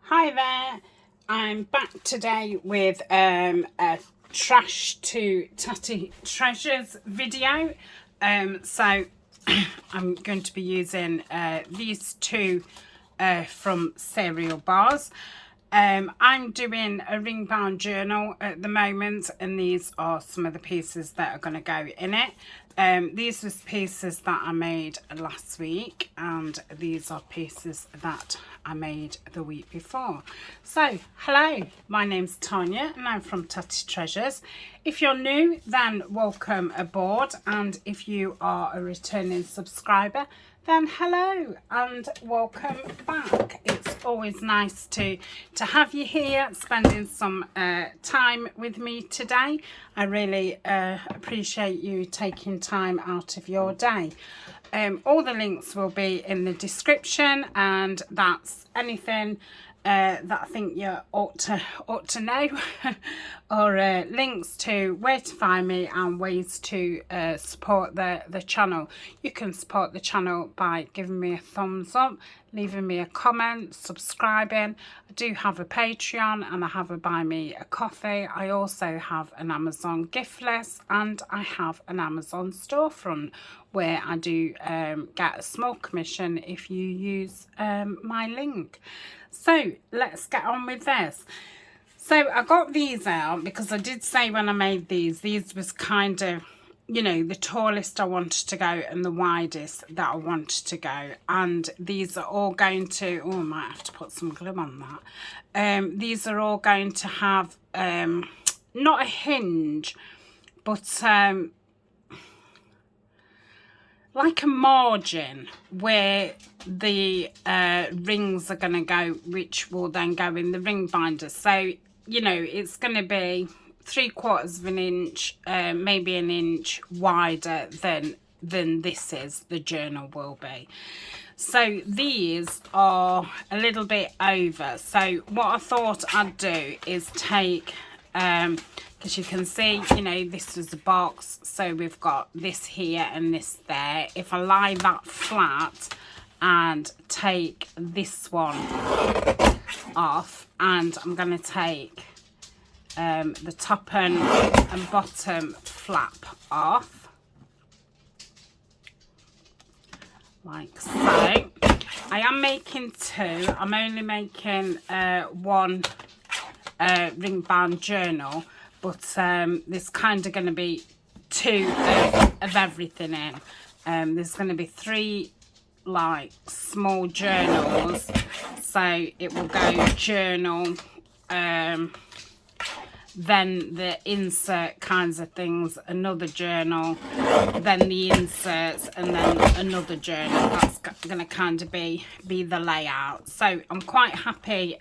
Hi there, I'm back today with a Trash to Tatty Treasures video. So I'm going to be using these two from cereal bars. I'm doing a ring bound journal at the moment, and these are some of the pieces that are going to go in it. These are pieces that I made last week, and these are pieces that I made the week before. So hello, my name's Tania and I'm from Tatty Treasures. If you're new, then welcome aboard, and if you are a returning subscriber, then hello and welcome back. It's always nice to have you here spending some time with me today. I really appreciate you taking time out of your day. All the links will be in the description, and that's anything that I think you ought to know or links to where to find me and ways to support the channel. You can support the channel by giving me a thumbs up, leaving me a comment, subscribing. I do have a Patreon and I have a Buy Me a Coffee. I also have an Amazon gift list, and I have an Amazon storefront where I do get a small commission if you use my link. So let's get on with this. So I got these out because I did say when I made these was kind of, you know, the tallest I wanted to go and the widest that I wanted to go. And these are all going to, oh, I might have to put some glue on that. These are all going to have not a hinge, but like a margin where the rings are going to go, which will then go in the ring binder. So, you know, it's going to be 3/4 of an inch, maybe an inch wider than this is, the journal will be. So these are a little bit over. So what I thought I'd do is take, because you can see, you know, this was a box, so we've got this here and this there. If I lie that flat and take this one off, and I'm going to take the top and bottom flap off, like so. I am making two. I'm only making one ring bound journal, but there's kind of going to be two of everything in. There's going to be 3 like small journals, so it will go journal, then the insert kinds of things, another journal, then the inserts, and then another journal. That's going to kind of be the layout. So I'm quite happy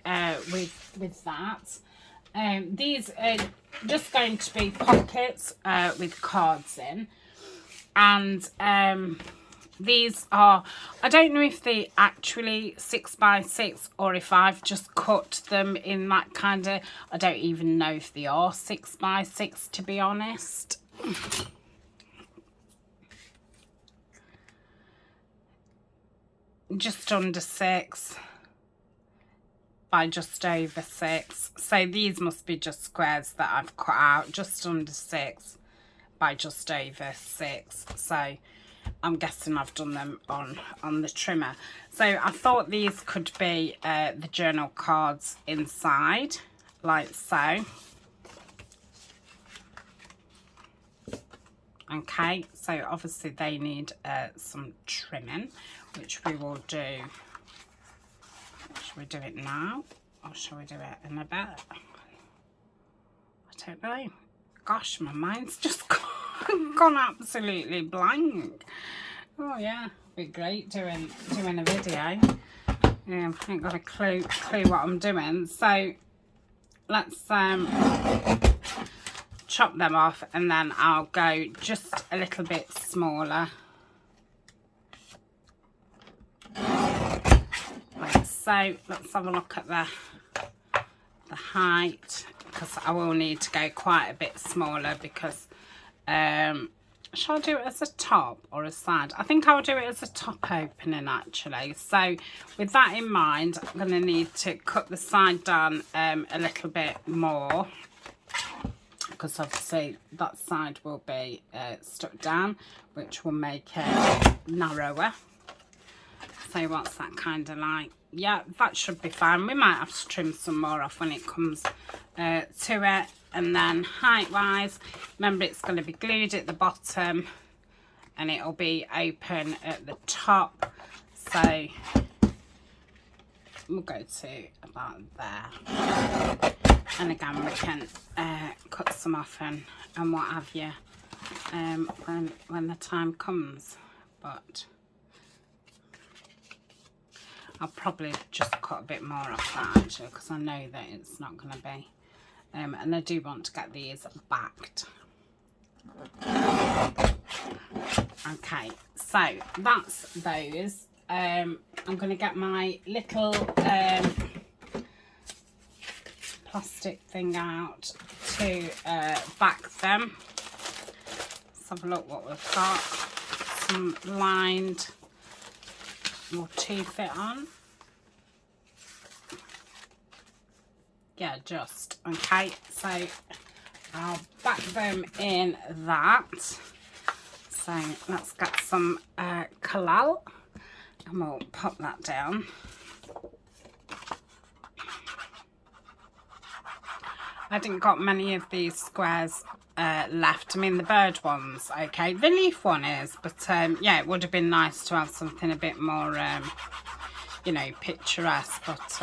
with that. These are just going to be pockets with cards in, and these are, I don't know if they actually 6x6 or if I've just cut them in that kind of, I don't even know if they are 6x6, to be honest. Just under 6 by just over 6. So these must be just squares that I've cut out, just under 6 by just over 6. So I'm guessing I've done them on the trimmer. So I thought these could be the journal cards inside, like so. Okay, so obviously they need some trimming, which we will do. Shall we do it now, or shall we do it in a bit? I don't know. Gosh, my mind's just gone absolutely blank. Oh yeah, be great doing a video. I ain't got a clue what I'm doing. So let's chop them off, and then I'll go just a little bit smaller, like so. Let's have a look at the height, because I will need to go quite a bit smaller, because shall I do it as a top or a side? I think I'll do it as a top opening actually. So with that in mind, I'm going to need to cut the side down a little bit more, because obviously that side will be stuck down, which will make it narrower. So what's that kind of like? Yeah, that should be fine. We might have to trim some more off when it comes to it. And then height wise, remember it's going to be glued at the bottom and it'll be open at the top. So we'll go to about there. And again, we can cut some off and what have you when the time comes. But I'll probably just cut a bit more off that actually, because I know that it's not going to be. And I do want to get these backed. Okay, so that's those. I'm going to get my little plastic thing out to back them. Let's have a look what we've got. Some lined more teeth it on. Yeah, just okay. So I'll back them in that. So let's get some collal and we'll pop that down. I didn't got many of these squares left. I mean, the bird one's okay. The leaf one is, but yeah, it would have been nice to have something a bit more, you know, picturesque. But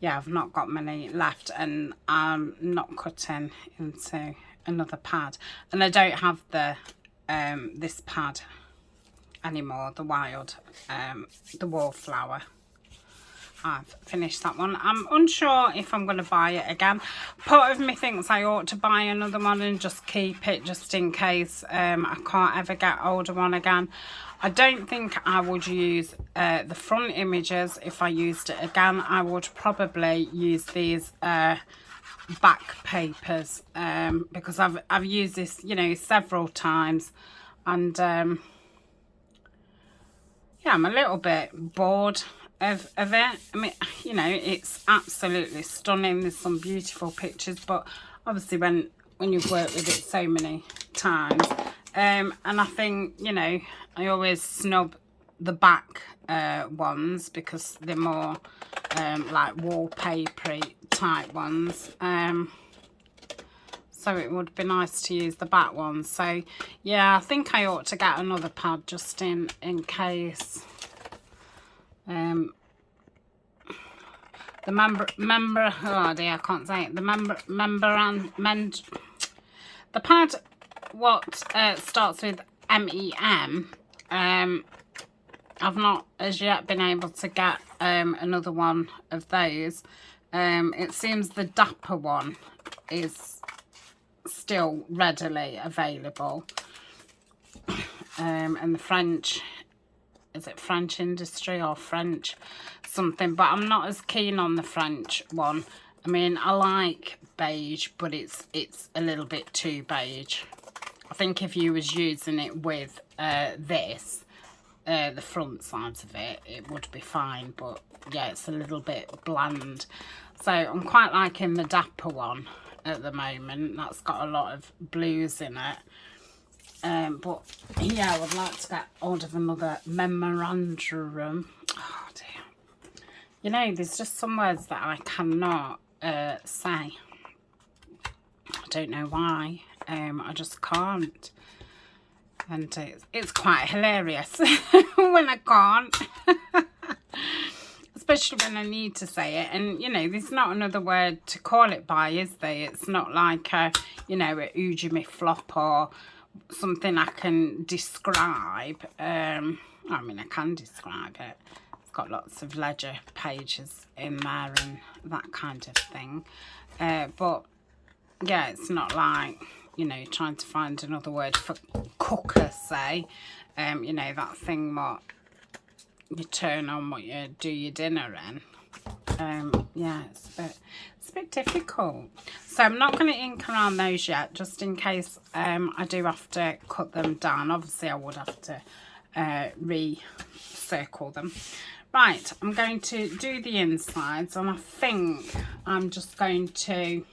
yeah, I've not got many left, and I'm not cutting into another pad. And I don't have the this pad anymore, the wild, the wallflower. I've finished that one. I'm unsure if I'm going to buy it again. Part of me thinks I ought to buy another one and just keep it, just in case I can't ever get older one again. I don't think I would use the front images if I used it again. I would probably use these back papers because I've used this, you know, several times, and yeah, I'm a little bit bored of it. I mean, you know, it's absolutely stunning. There's some beautiful pictures, but obviously when you've worked with it so many times, and I think, you know, I always snub the back ones because they're more like wallpapery type ones, so it would be nice to use the back ones. So yeah, I think I ought to get another pad just in case. The oh dear, I can't say it. The pad what starts with MEM. I've not as yet been able to get another one of those. It seems the Dapper one is still readily available, and the French, is it French Industry or French something, but I'm not as keen on the French one. I mean, I like beige, but it's a little bit too beige. I think if you was using it with this, the front sides of it, it would be fine, but yeah, it's a little bit bland. So I'm quite liking the Dapper one at the moment. That's got a lot of blues in it. But yeah, I would like to get hold of another memorandum. Oh dear. You know, there's just some words that I cannot say. I don't know why. I just can't. And it's quite hilarious when I can't. Especially when I need to say it. And, you know, there's not another word to call it by, is there? It's not like, you know, a ujimi flop or something I can describe. I mean, I can describe it. It's got lots of ledger pages in there and that kind of thing. But, yeah, it's not like, you know, trying to find another word for cooker, say. You know, that thing what you turn on what you do your dinner in. yeah, it's a bit difficult. So I'm not going to ink around those yet, just in case I do have to cut them down. Obviously I would have to recircle them. Right, I'm going to do the insides, and I think I'm just going to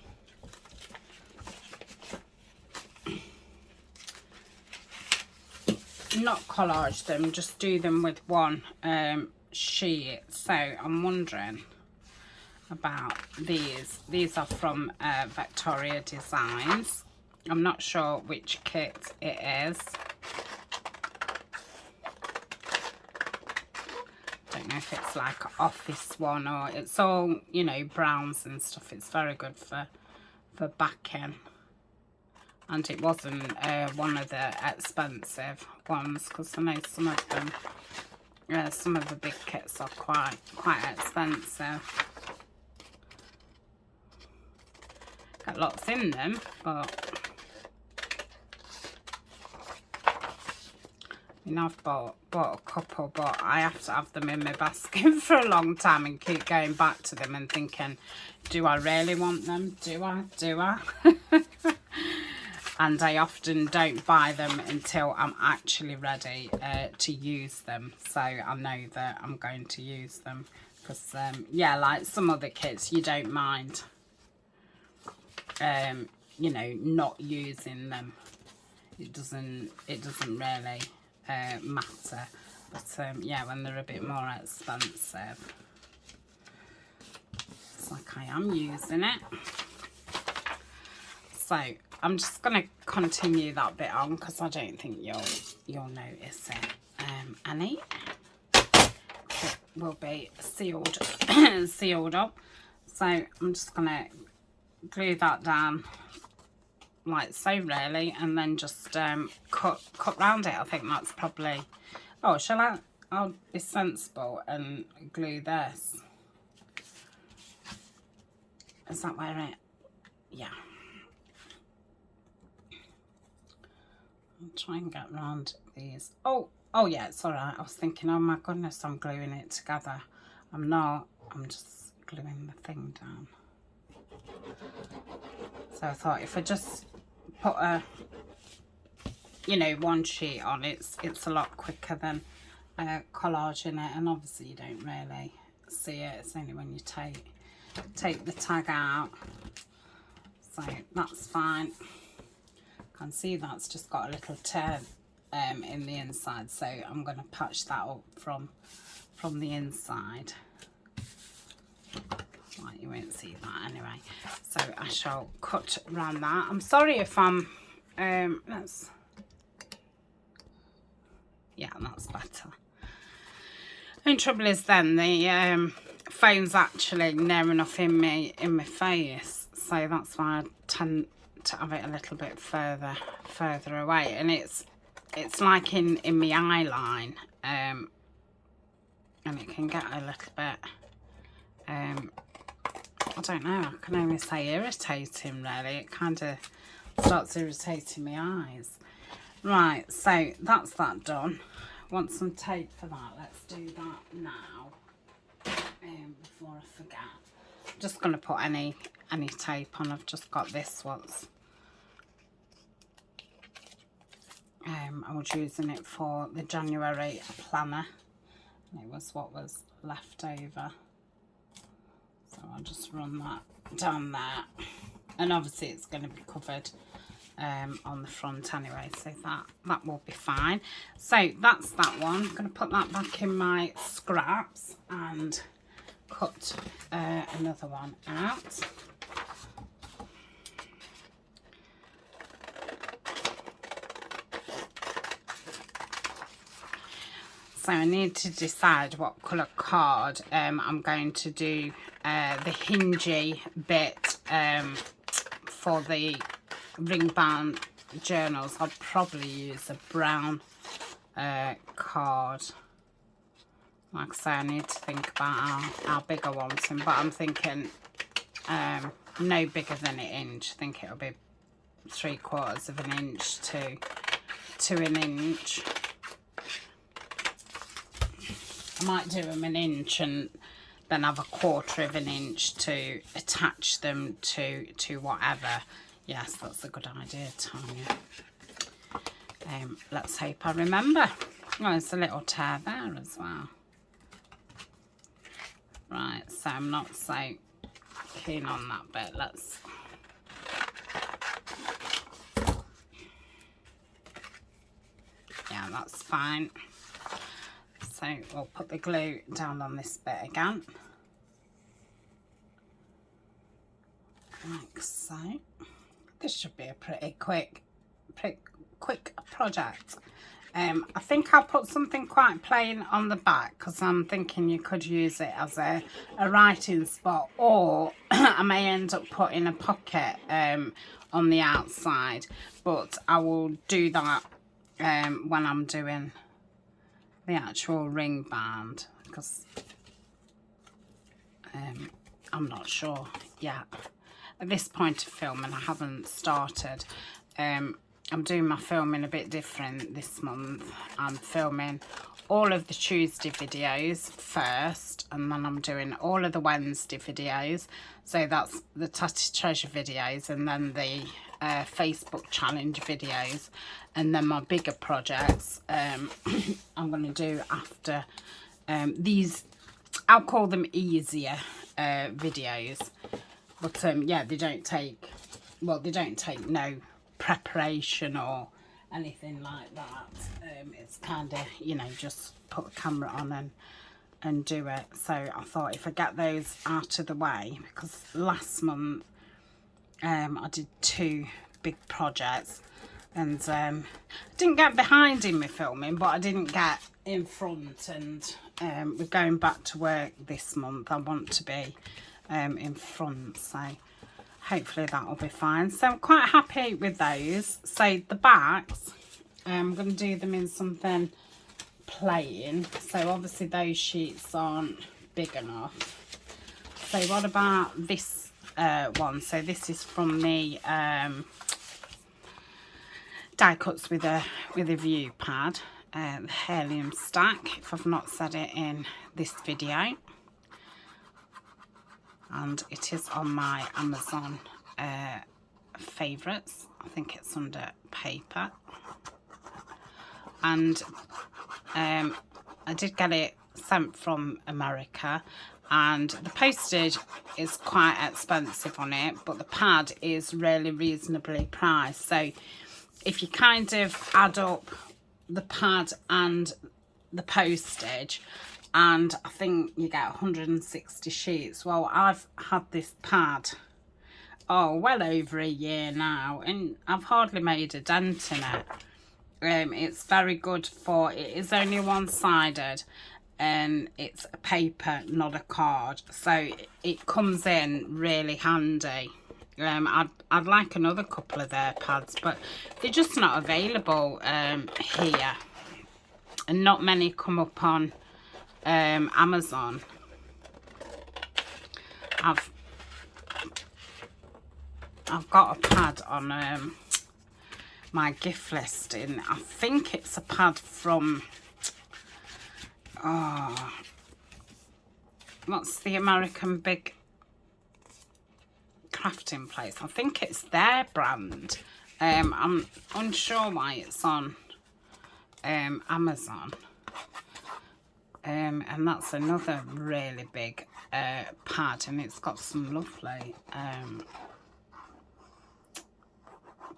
not collage them, just do them with one sheet. So I'm wondering about these. These are from Victoria Designs. I'm not sure which kit it is. Don't know if it's like an office one, or it's all, you know, browns and stuff. It's very good for backing. And it wasn't one of the expensive ones, because I know some of them, some of the big kits are quite expensive. Got lots in them, but I mean, I've bought a couple, but I have to have them in my basket for a long time and keep going back to them and thinking, do I really want them? Do I? And I often don't buy them until I'm actually ready to use them. So I know that I'm going to use them. Because, yeah, like some other kits, you don't mind, you know, not using them. It doesn't really matter. But, yeah, when they're a bit more expensive, it's like I am using it. So I'm just going to continue that bit on, because I don't think you'll notice it any. It will be sealed sealed up. So I'm just going to glue that down like so, really, and then just cut round it. I think that's probably... Oh, I'll be sensible and glue this. Is that where it... Yeah. I'll try and get around these. Oh yeah, it's all right. I was thinking, oh my goodness, I'm gluing it together. I'm not. I'm just gluing the thing down. So I thought if I just put a, you know, one sheet on, it's a lot quicker than collaging it. And obviously you don't really see it. It's only when you take the tag out. So that's fine. Can see that's just got a little turn in the inside, so I'm going to patch that up from the inside. Right, you won't see that anyway. So I shall cut around that. I'm sorry if I'm yeah, that's better. The only trouble is then the phone's actually near enough in my face, so that's why I tend to have it a little bit further away, and it's like in my eye line, and it can get a little bit I don't know, I can only say irritating, really. It kind of starts irritating my eyes. Right, so that's that done. Want some tape for that? Let's do that now, before I forget. I'm just going to put any tape on. I've just got this once. I was using it for the January planner. It was what was left over. So I'll just run that down there. And obviously it's going to be covered on the front anyway, so that will be fine. So that's that one. I'm going to put that back in my scraps and cut another one out. So I need to decide what colour card I'm going to do the hingey bit for the ring bound journals. I'll probably use a brown card. Like I say, I need to think about how big I want them, but I'm thinking no bigger than an inch. I think it'll be 3/4 of an inch to an inch. I might do them an inch and then have a 1/4 of an inch to attach them to whatever. Yes, that's a good idea, Tania. Let's hope I remember. Oh, there's a little tear there as well. Right, so I'm not so keen on that bit. Let's... Yeah, that's fine. So we'll put the glue down on this bit again. Like so. This should be a pretty quick project. I think I'll put something quite plain on the back because I'm thinking you could use it as a writing spot, or I may end up putting a pocket on the outside, but I will do that when I'm doing the actual ring band, because I'm not sure yet. At this point of filming, I haven't started. I'm doing my filming a bit different this month. I'm filming all of the Tuesday videos first, and then I'm doing all of the Wednesday videos. So that's the Tatty Treasure videos, and then the Facebook challenge videos, and then my bigger projects I'm going to do after these. I'll call them easier videos, but yeah, they don't take, well, they don't take no preparation or anything like that. It's kind of, you know, just put the camera on and do it. So I thought if I get those out of the way, because last month I did 2 big projects, and I didn't get behind in my filming, but I didn't get in front, and we're going back to work this month. I want to be in front, so hopefully that will be fine. So I'm quite happy with those. So the backs, I'm going to do them in something plain. So obviously those sheets aren't big enough. So what about this one? So this is from the die cuts with a view pad, the heirloom stack, if I've not said it in this video. And it is on my Amazon favourites. I think it's under paper. And I did get it sent from America, and the postage is quite expensive on it, but the pad is really reasonably priced. So if you kind of add up the pad and the postage, and I think you get 160 sheets. Well, I've had this pad, oh, well over a year now, and I've hardly made a dent in it. It's very good for, it is only one-sided, and it's a paper, not a card, so it comes in really handy. I'd like another couple of their pads, but they're just not available here, and not many come up on Amazon. I've got a pad on my gift list, and I think it's a pad from what's the American big crafting place? I think it's their brand. I'm unsure why it's on Amazon. And that's another really big pad, and it's got some lovely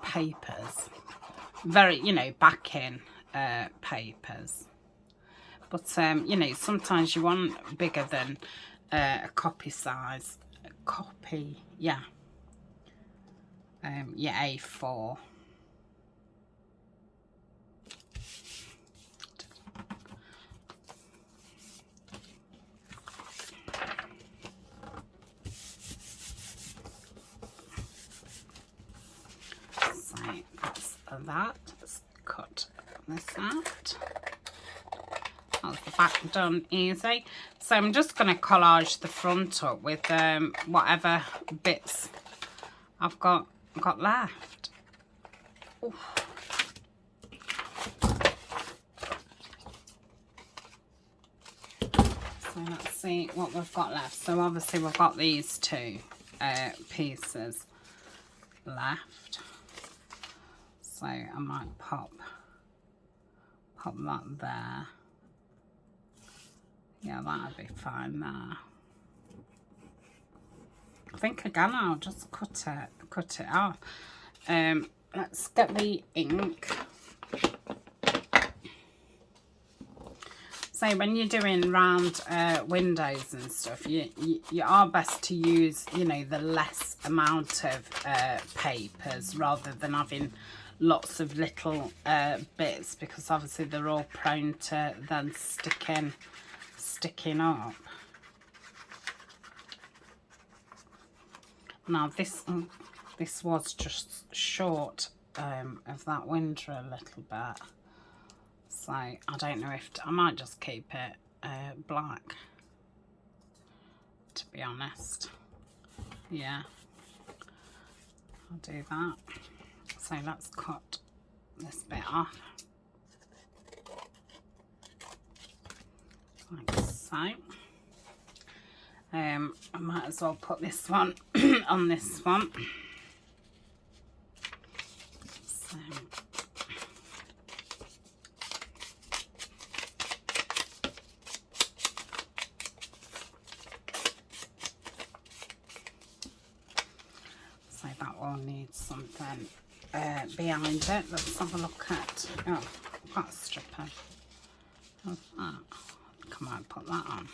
papers, very, you know, backing papers, but you know, sometimes you want bigger than a copy size, yeah, A4. That, let's cut this out. That's the back done easy. So I'm just going to collage the front up with whatever bits I've got left. Oof. So let's see what we've got left. So obviously we've got these two pieces left. So I might pop that there. Yeah, that'll be fine there. I think again I'll just cut it off. Let's get the ink. So when you're doing round windows and stuff, you are best to use, you know, the less amount of papers rather than having lots of little bits, because obviously they're all prone to then sticking up. Now this was just short of that window a little bit. So I don't know if I might just keep it black, to be honest. Yeah, I'll do that. So let's cut this bit off, like so. I might as well put this one on this one. So that will need something behind it. Let's have a look at, oh, I've got a stripper of that. I think I might put that on.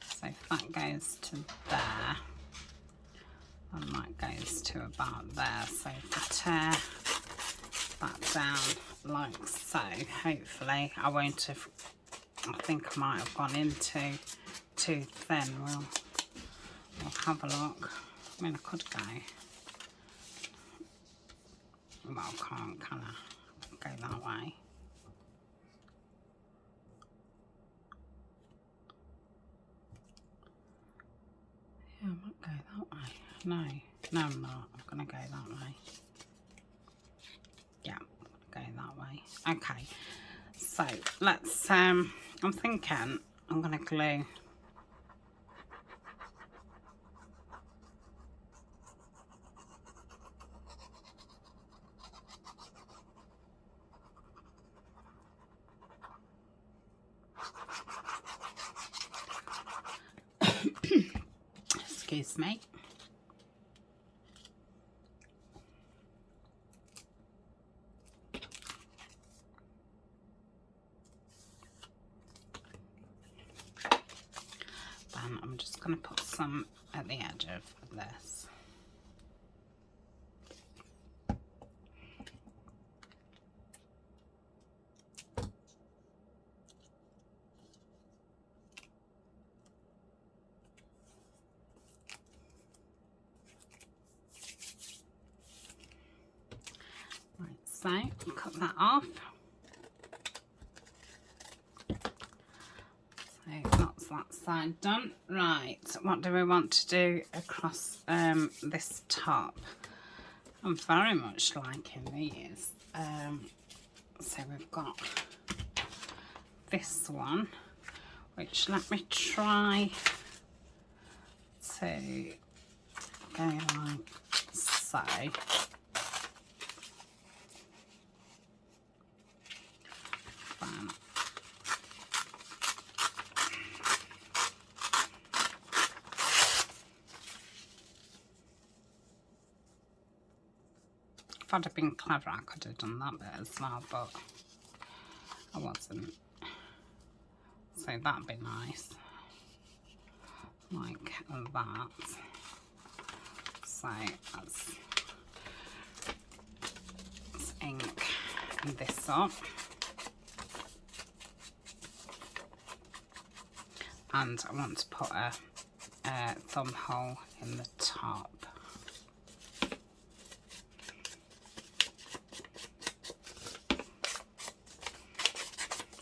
So if that goes to there, and that goes to about there. So if I tear that down like so, hopefully I won't have, I think I might have gone in too thin. We'll have a look. I mean, I could go, well, I can't, can I? Go that way. Yeah, I might go that way. No, I'm not. I'm going to go that way. Yeah, I'm going to go that way. Okay, so let's, I'm thinking I'm going to glue excuse me. Then I'm just going to put some at the edge of this. So cut that off. So that's that side done. Right, what do we want to do across this top? I'm very much liking these. So we've got this one, which let me try to go like so. If I'd have been clever, I could have done that bit as well, but I wasn't. So that'd be nice, like that. So let's ink this up. And I want to put a thumb hole in the top.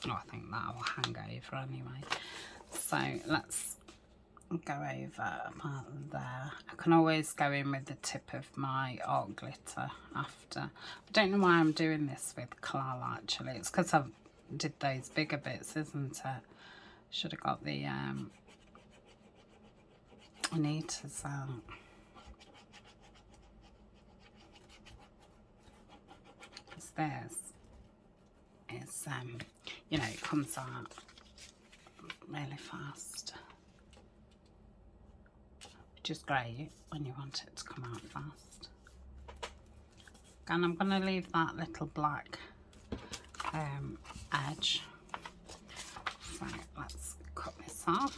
Oh, I think that will hang over anyway. So let's go over about there. I can always go in with the tip of my art glitter after. I don't know why I'm doing this with Collal actually. It's because I did those bigger bits, isn't it? Should have got the Anita's out. Because this is, you know, it comes out really fast. Which is great when you want it to come out fast. And I'm going to leave that little black edge. So let's cut this off.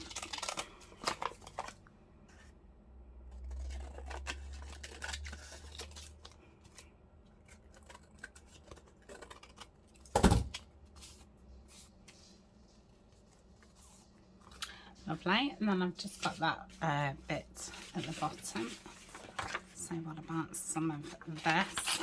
Lovely, and then I've just got that bit at the bottom. So what about some of this?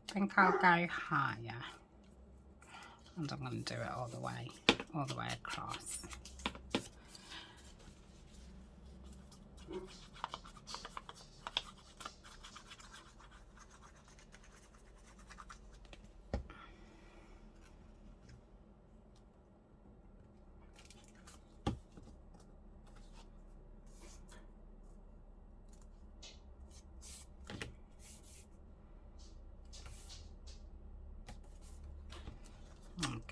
I think I'll go higher, and I'm going to do it all the way across.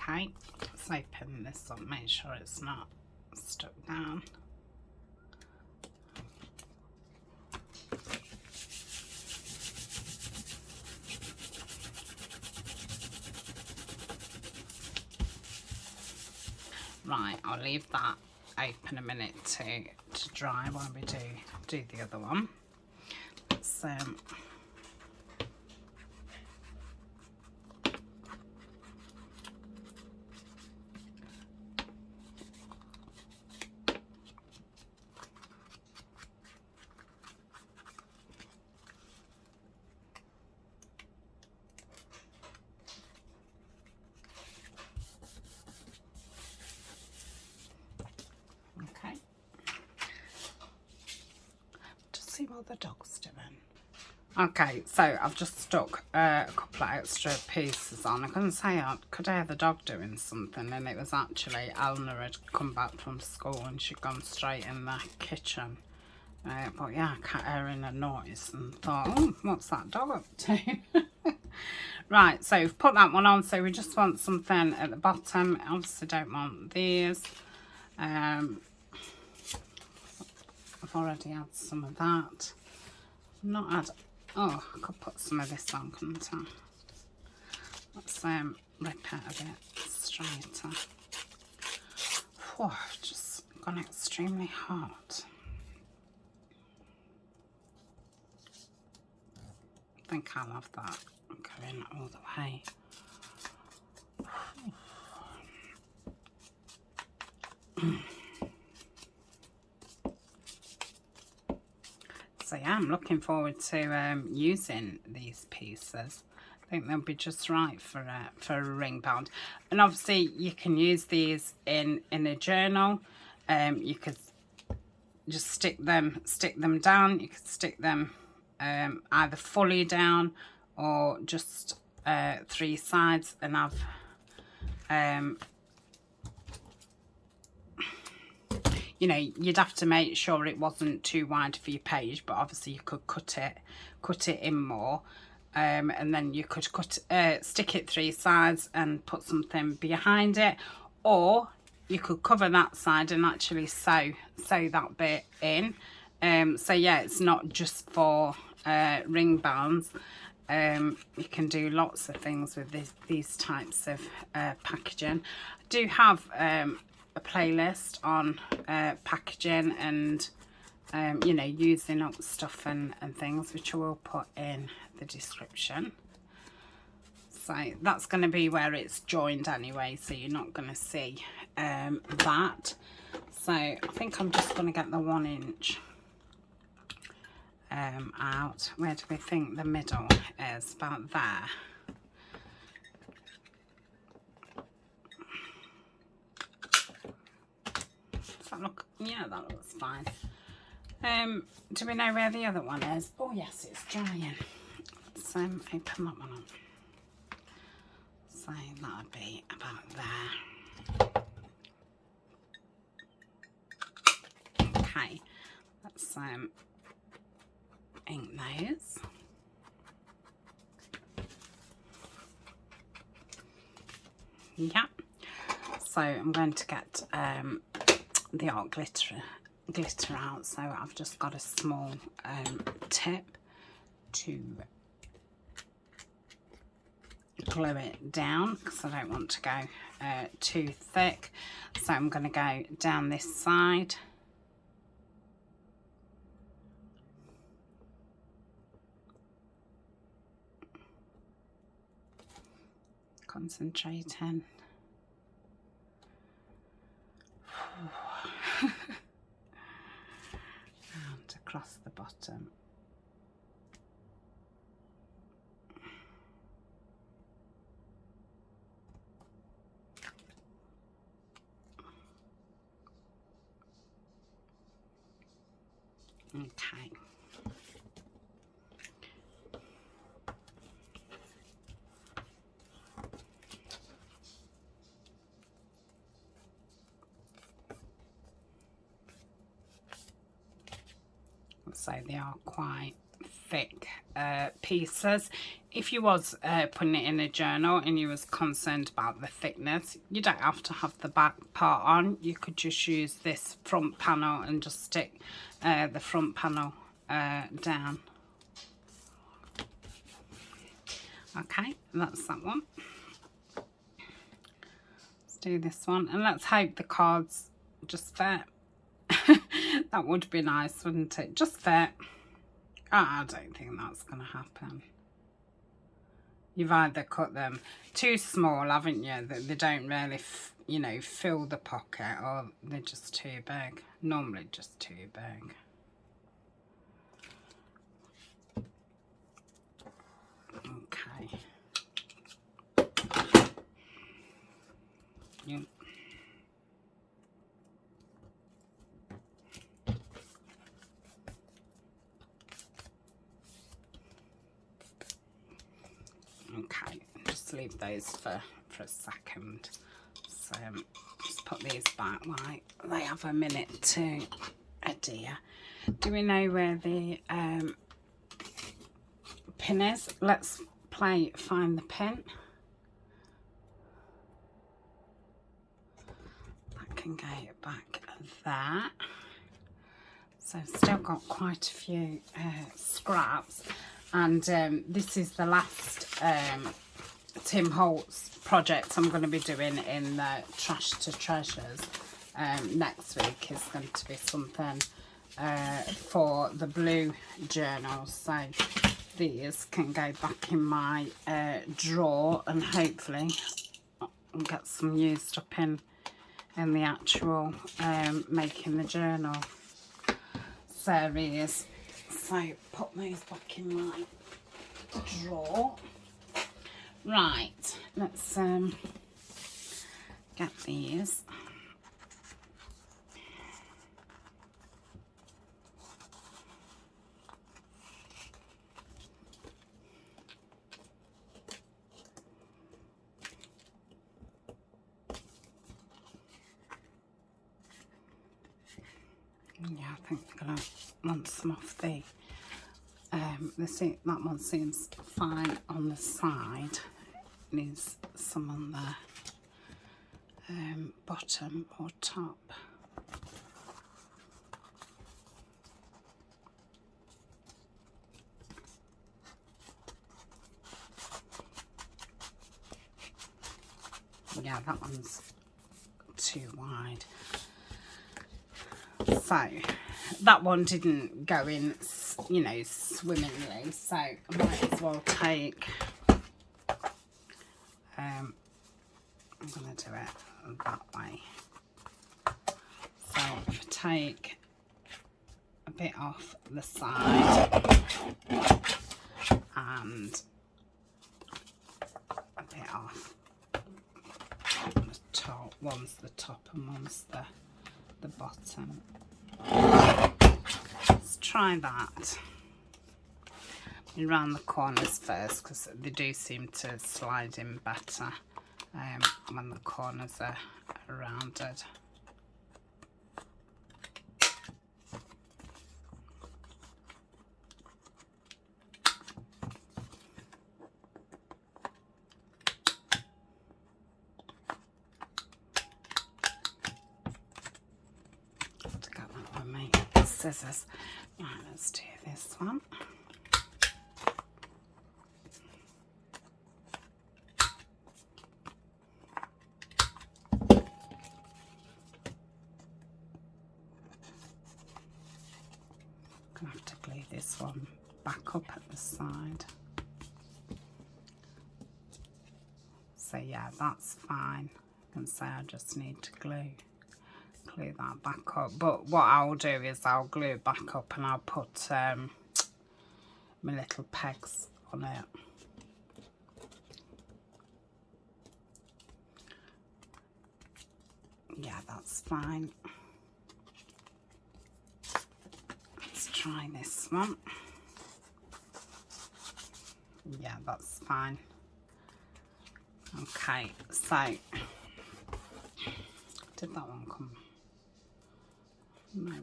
Okay, let's open this up, make sure it's not stuck down. Right, I'll leave that open a minute to dry while we do the other one. So see what the dog's doing. Okay, so I've just stuck a couple of extra pieces on. I couldn't say I could hear the dog doing something, and it was actually Eleanor had come back from school and she'd gone straight in the kitchen. But yeah, I kept hearing a noise and thought, oh, what's that dog up to? Right, so we've put that one on, so we just want something at the bottom. Obviously don't want these. I've already had some of that. I've not had, oh, I could put some of this on, couldn't I? Let's rip it a bit straighter. Whew, I've just gone extremely hot. I think I'll have that going all the way. So yeah, I'm looking forward to using these pieces. I think they'll be just right for a ring band. And obviously you can use these in a journal. You could just stick them down. You could stick them either fully down or just 3 sides, and have you know, you'd have to make sure it wasn't too wide for your page, but obviously you could cut it in more, and then you could stick it 3 sides and put something behind it, or you could cover that side and actually sew that bit in. So yeah, it's not just for ring bands. You can do lots of things with these types of packaging. I do have a playlist on packaging and you know, using up stuff and things, which I will put in the description. So that's going to be where it's joined anyway, so you're not going to see that. So I think I'm just going to get the 1 inch out. Where do we think the middle is? About there. Does that look? Yeah, that looks fine. Do we know where the other one is? Oh yes, it's drying. Let's open that one up. So that'll be about there. Okay, let's ink those. Yeah. So I'm going to get the art glitter out. So I've just got a small tip to glue it down because I don't want to go too thick. So I'm going to go down this side. Concentrating. And across the bottom. Okay. So they are quite thick pieces. If you was putting it in a journal and you was concerned about the thickness, you don't have to have the back part on. You could just use this front panel and just stick the front panel down. Okay, that's that one. Let's do this one, and let's hope the cards just fit. That would be nice, wouldn't it? Just fit. Oh, I don't think that's going to happen. You've either cut them too small, haven't you? That they don't really, you know, fill the pocket, or they're just too big. Normally just too big. Okay. Yep. Okay, just leave those for a second. So just put these back like they have a minute to adhere. Do we know where the pin is? Let's find the pin. That can go back there. So I've still got quite a few scraps. And this is the last Tim Holtz project I'm going to be doing in the Trash to Treasures. Next week is going to be something for the blue journals. So these can go back in my drawer, and hopefully I'll get some used up in the actual making the journal series. So put those back in my drawer. Right, let's get these. Yeah, I think I'm gonna want some off the that one seems fine on the side. Needs some on the bottom or top. Yeah, that one's too wide. So that one didn't go in, you know, swimmingly, so I might as well take I'm going to do it that way. So I take a bit off the side and a bit off the top. One's the top and one's the bottom. let's try that. Around the corners first, because they do seem to slide in better when the corners are rounded. To get that with my scissors. Right, let's do this one. Gonna have to glue this one back up at the side. So yeah, that's fine. I can say I just need to glue that back up. But what I'll do is I'll glue it back up and I'll put my little pegs on it. Yeah, that's fine. Let's try this one. Yeah, that's fine. Okay, so did that one come? No.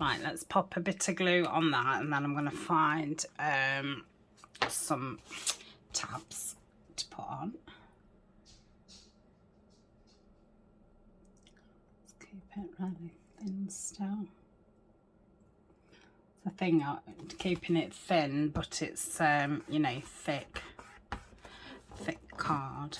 Right, let's pop a bit of glue on that, and then I'm going to find some tabs to put on. Let's keep it really thin still. The thing, keeping it thin, but it's you know, thick card.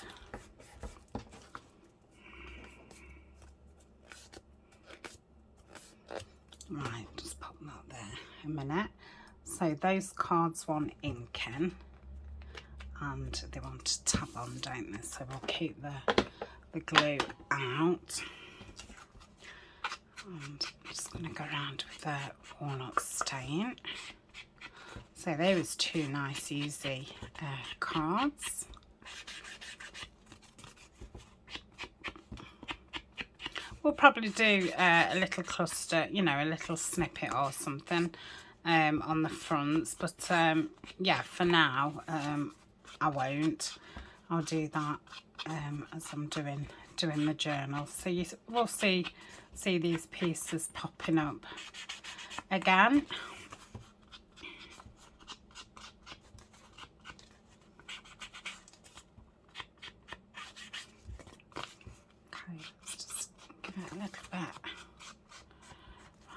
Right, just pop that there a minute. So those cards want inking and they want a tab on, don't they? So we'll keep the glue out. And I'm just going to go around with the walnut stain. So there is two nice easy cards. We'll probably do a little cluster, you know, a little snippet or something on the fronts, but yeah, for now I won't. I'll do that as I'm doing the journal. So you will see these pieces popping up again. Okay, let's just give it a little bit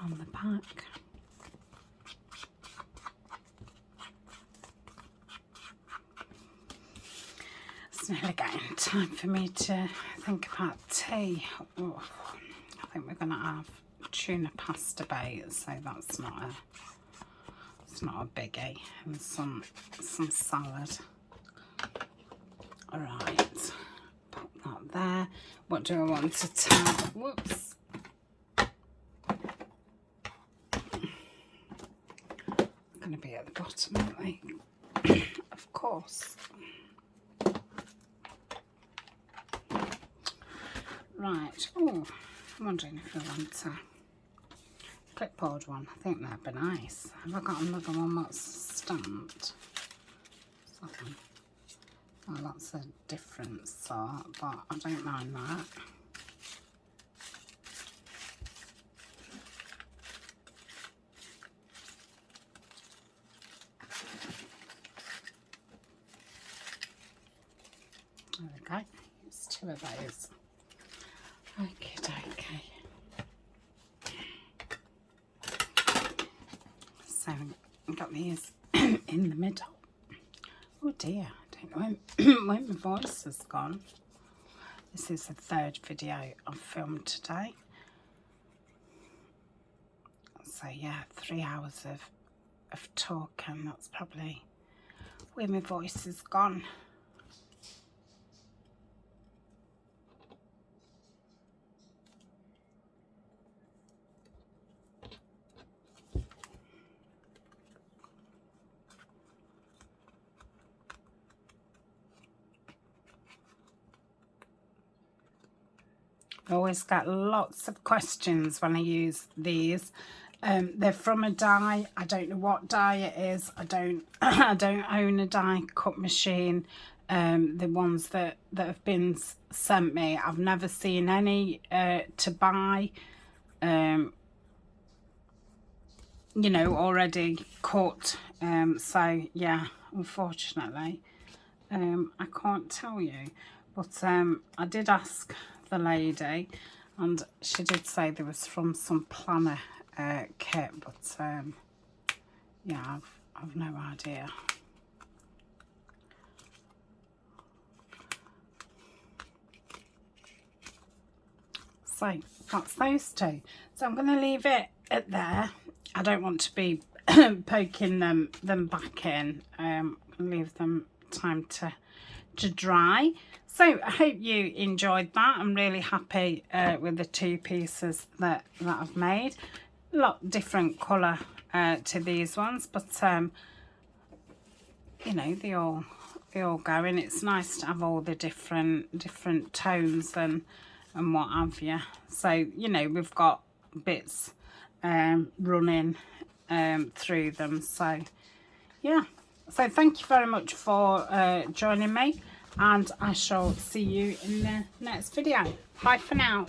on the back. It's nearly getting time for me to think about tea. Oh, I think we're going to have tuna pasta bait, so that's not a biggie, and some salad. All right, pop that there. What do I want to tab? Whoops. Going to be at the bottom, aren't they? Of course. Right. Oh, I'm wondering if I want a clipboard one. I think that'd be nice. Have I got another one that's stamped? Oh, that's a different sort, but I don't mind that. There we go. Use two of those. Okay. So I've got these in the middle. Oh dear, I don't know where my voice has gone. This is the third video I've filmed today. So yeah, 3 hours of talking. That's probably where my voice has gone. I always get lots of questions when I use these They're from a dye. I don't know what dye it is. I don't I don't own a die cut machine. The ones that have been sent me, I've never seen any to buy, you know, already cut. So yeah, unfortunately, I can't tell you. But I did ask the lady, and she did say there was from some planner kit, but yeah, I've no idea. So that's those two. So I'm going to leave it at there. I don't want to be poking them back in. I'm going to leave them time to dry. So I hope you enjoyed that. I'm really happy with the two pieces that I've made. A lot different colour to these ones, but you know, they all go in. It's nice to have all the different tones and what have you. So, you know, we've got bits running through them. So yeah, so thank you very much for joining me, and I shall see you in the next video. Bye for now.